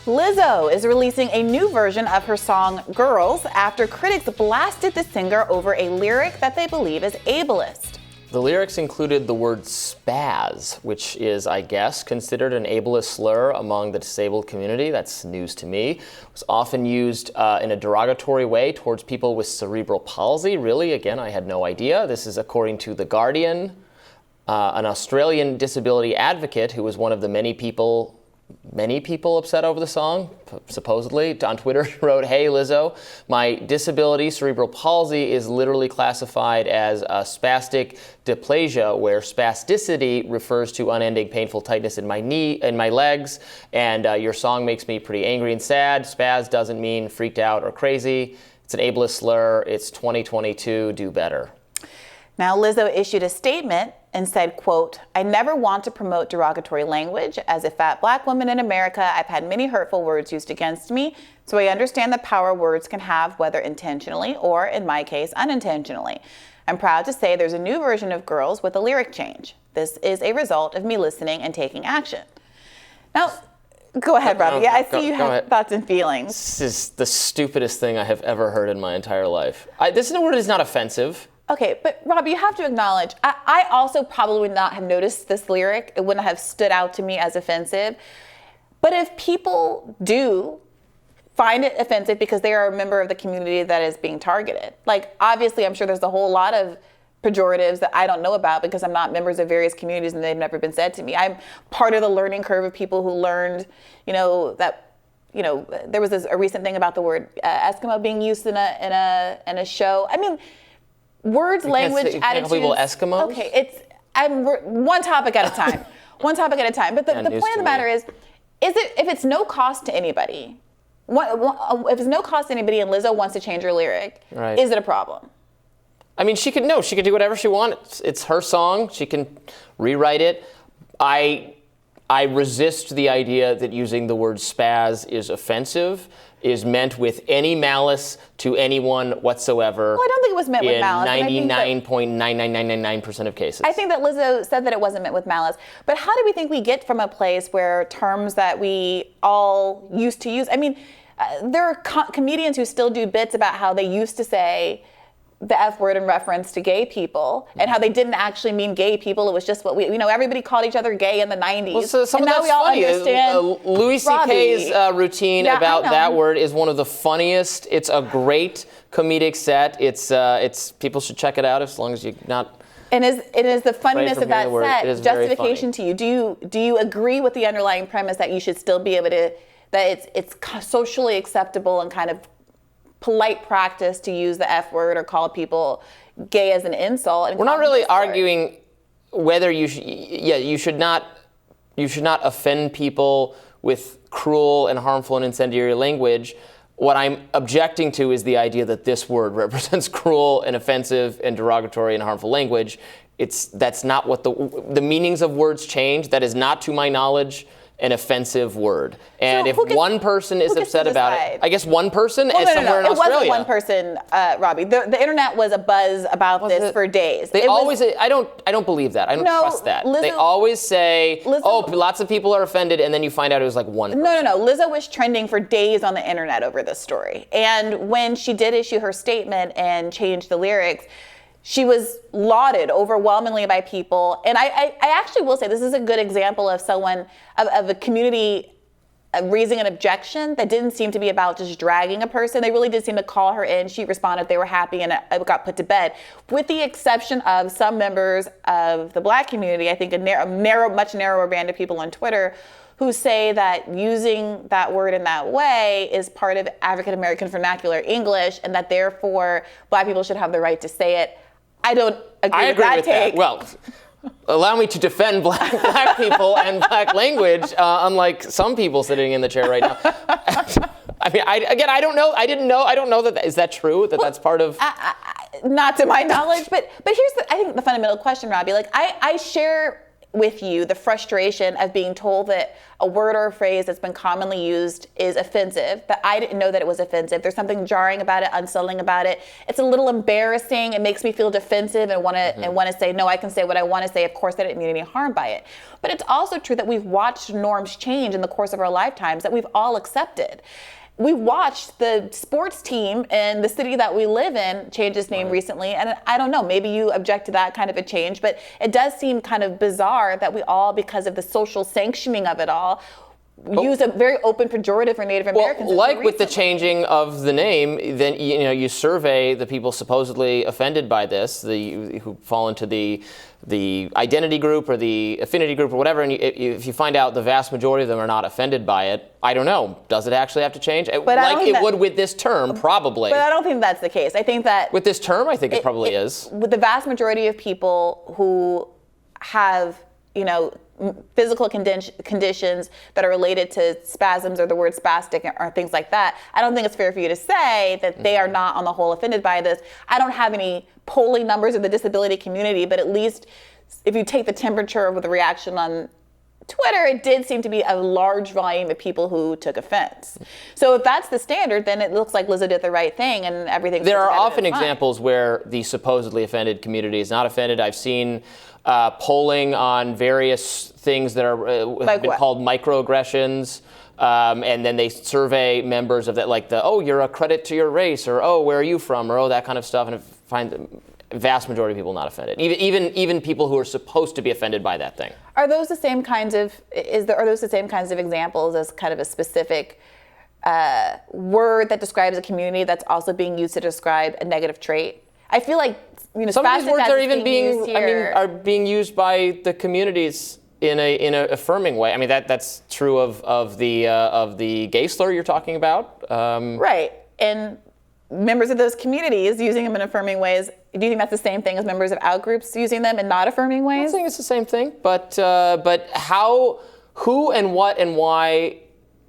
Lizzo is releasing a new version of her song Girls after critics blasted the singer over a lyric that they believe is ableist. The lyrics included the word spaz, which is, I guess, considered an ableist slur among the disabled community. That's news to me. It was often used in a derogatory way towards people with cerebral palsy. Really, again, I had no idea. This is according to The Guardian, an Australian disability advocate who was one of the many people upset over the song, supposedly, on Twitter wrote, "Hey Lizzo, my disability, cerebral palsy, is literally classified as a spastic dysplasia, where spasticity refers to unending painful tightness in my knee and my legs, and your song makes me pretty angry and sad. Spaz doesn't mean freaked out or crazy. It's an ableist slur. It's 2022. Do better." Now, Lizzo issued a statement and said, quote, "I never want to promote derogatory language. As a fat black woman in America, I've had many hurtful words used against me, so I understand the power words can have, whether intentionally or, in my case, unintentionally. I'm proud to say there's a new version of Girls with a lyric change. This is a result of me listening and taking action." Now, go ahead, Robby. Yeah, I see you have thoughts and feelings. This is the stupidest thing I have ever heard in my entire life. This word is not offensive. Okay, but Robby, you have to acknowledge, I also probably would not have noticed this lyric. It wouldn't have stood out to me as offensive. But if people do find it offensive because they are a member of the community that is being targeted, like obviously I'm sure there's a whole lot of pejoratives that I don't know about because I'm not members of various communities and they've never been said to me. I'm part of the learning curve of people who learned, that there was a recent thing about the word Eskimo being used in a show. I mean, words, language, attitudes. Can't call people Eskimos? Okay, I'm one topic at a time. One topic at a time. But the point of the matter is if it's no cost to anybody, if it's no cost to anybody and Lizzo wants to change her lyric, right, is it a problem? I mean, she could do whatever she wants. It's her song. She can rewrite it. I resist the idea that using the word spaz is offensive, is meant with any malice to anyone whatsoever. Well, I don't think it was meant with malice. 99.99999% of cases. I think that Lizzo said that it wasn't meant with malice. But how do we think we get from a place where terms that we all used to use, I mean, there are comedians who still do bits about how they used to say the F word in reference to gay people and how they didn't actually mean gay people. It was just what everybody called each other gay in the 90s. Well, so some and of now that's we all funny. Understand. Louis C.K's routine about that word is one of the funniest. It's a great comedic set. It's people should check it out as long as you're not. And it is the funniness of that set justification to you. Do you agree with the underlying premise that you should still be able to, that it's socially acceptable and kind of polite practice to use the F word or call people gay as an insult? And we're not really arguing whether you should not offend people with cruel and harmful and incendiary language. What I'm objecting to is the idea that this word represents cruel and offensive and derogatory and harmful language. That's not what the meanings of words change. That is not, to my knowledge, an offensive word. And if one person is upset about it, I guess one person is somewhere in Australia. It wasn't one person, Robby. The internet was abuzz about this for days. They always, I don't believe that. I don't trust that. Lizzo, they always say, lots of people are offended, and then you find out it was like one person. No. Lizzo was trending for days on the internet over this story. And when she did issue her statement and change the lyrics, she was lauded overwhelmingly by people. And I actually will say this is a good example of someone, of a community raising an objection that didn't seem to be about just dragging a person. They really did seem to call her in. She responded, they were happy, and it got put to bed. With the exception of some members of the black community, I think a much narrower band of people on Twitter who say that using that word in that way is part of African American vernacular English and that therefore black people should have the right to say it. I don't agree with that take. Well, allow me to defend black people and black language, unlike some people sitting in the chair right now. I mean, I don't know. I don't know that. Is that true? That's part of. Not to my knowledge, but here's I think the fundamental question, Robby. Like I share with you the frustration of being told that a word or a phrase that's been commonly used is offensive, that I didn't know that it was offensive. There's something jarring about it, unsettling about it. It's a little embarrassing. It makes me feel defensive and want to say, no, I can say what I want to say. Of course, I didn't mean any harm by it. But it's also true that we've watched norms change in the course of our lifetimes that we've all accepted. We watched the sports team in the city that we live in change its name recently, and I don't know, maybe you object to that kind of a change, but it does seem kind of bizarre that we all, because of the social sanctioning of it all, use a very open pejorative for Native Americans. Well, like with the changing of the name, then you survey the people supposedly offended by this, who fall into the identity group or the affinity group or whatever, and if you find out the vast majority of them are not offended by it, I don't know. Does it actually have to change? But like it would with this term, probably. But I don't think that's the case. I think that with this term, I think it probably is. With the vast majority of people who have, physical conditions that are related to spasms or the word spastic or things like that, I don't think it's fair for you to say that they are not on the whole offended by this. I don't have any polling numbers of the disability community, but at least if you take the temperature of the reaction on Twitter, it did seem to be a large volume of people who took offense. So if that's the standard, then it looks like Lizzo did the right thing and everything. There are often examples where the supposedly offended community is not offended. I've seen polling on various things that are have been called microaggressions, and then they survey members of that, like you're a credit to your race, or where are you from, or that kind of stuff, and find the vast majority of people not offended, even people who are supposed to be offended by that thing. Are those the same kinds of examples as kind of a specific word that describes a community that's also being used to describe a negative trait? I feel like some of these words are even being used by the communities in a affirming way. I mean that's true of the gay slur you're talking about. Right, and members of those communities using them in affirming ways. Do you think that's the same thing as members of outgroups using them in not affirming ways? I think it's the same thing, but how, who, and what, and why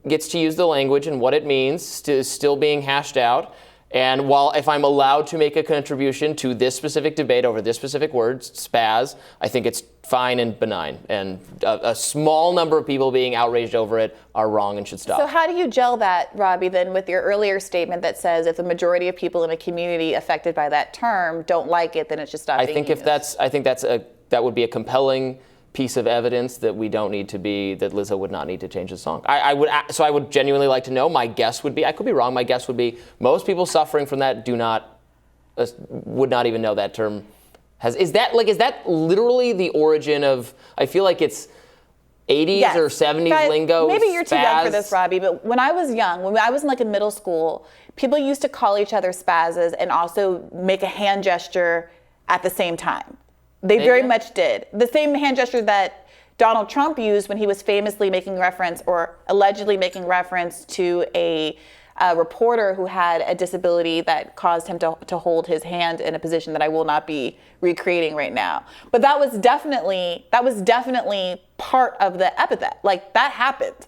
gets to use the language and what it means is still being hashed out. And if I'm allowed to make a contribution to this specific debate over this specific word, spaz, I think it's fine and benign. And a small number of people being outraged over it are wrong and should stop. So how do you gel that, Robby, then with your earlier statement that says if the majority of people in a community affected by that term don't like it, then it should stop being used? That would be a compelling piece of evidence that Lizzo would not need to change the song. I would genuinely like to know. My guess would be, I could be wrong, my guess would be most people suffering from that would not even know that term is that literally the origin of, I feel like it's 80s or 70s lingo. Maybe you're too young for spaz. this, Robby, but when I was young, when I was in middle school, people used to call each other spazzes and also make a hand gesture at the same time. They very much did. The same hand gesture that Donald Trump used when he was famously making reference or allegedly making reference to a reporter who had a disability that caused him to hold his hand in a position that I will not be recreating right now. But that was definitely part of the epithet. Like, that happened.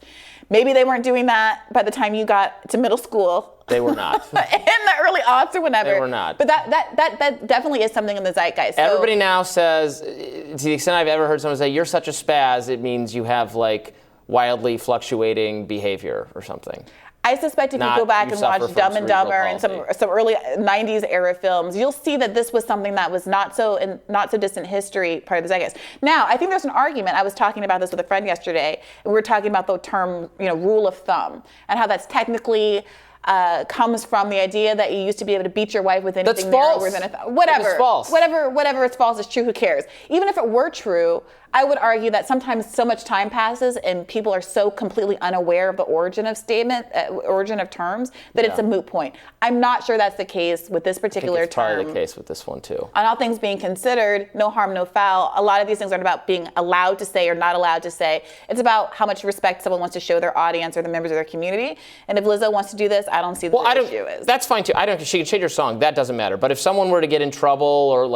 Maybe they weren't doing that by the time you got to middle school. They were not. In the early aughts or whenever. They were not. But that definitely is something in the zeitgeist. Everybody now says, to the extent I've ever heard someone say, you're such a spaz, it means you have wildly fluctuating behavior or something. I suspect if you go back and watch Dumb and Dumber and some early 90s era films, you'll see that this was something that was not so distant history, part of the zeitgeist. Now, I think there's an argument. I was talking about this with a friend yesterday, and we were talking about the term, rule of thumb, and how that's technically comes from the idea that you used to be able to beat your wife with anything narrower than whatever. It's false. Whatever it's false is true. Who cares? Even if it were true, I would argue that sometimes so much time passes and people are so completely unaware of the origin of terms that it's a moot point. I'm not sure that's the case with this particular I think it's term. probably the case with this one too. On all things being considered, no harm, no foul. A lot of these things aren't about being allowed to say or not allowed to say. It's about how much respect someone wants to show their audience or the members of their community. And if Lizzo wants to do this, I don't see what the issue is. That's fine too. She can change her song. That doesn't matter. But if someone were to get in trouble or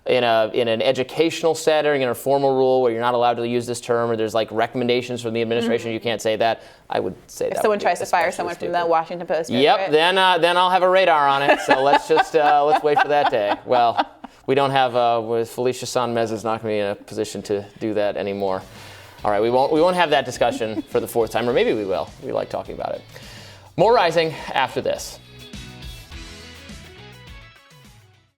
in an educational setting, in a formal rule where you're not allowed to use this term, or there's recommendations from the administration, you can't say that, I would say that. If someone tries to fire someone from the Washington Post. Yep, then I'll have a radar on it. So let's just let's wait for that day. Well, We don't have, with Felicia Sanmez is not going to be in a position to do that anymore. All right, we won't have that discussion for the fourth time, or maybe we will. We like talking about it. More Rising after this.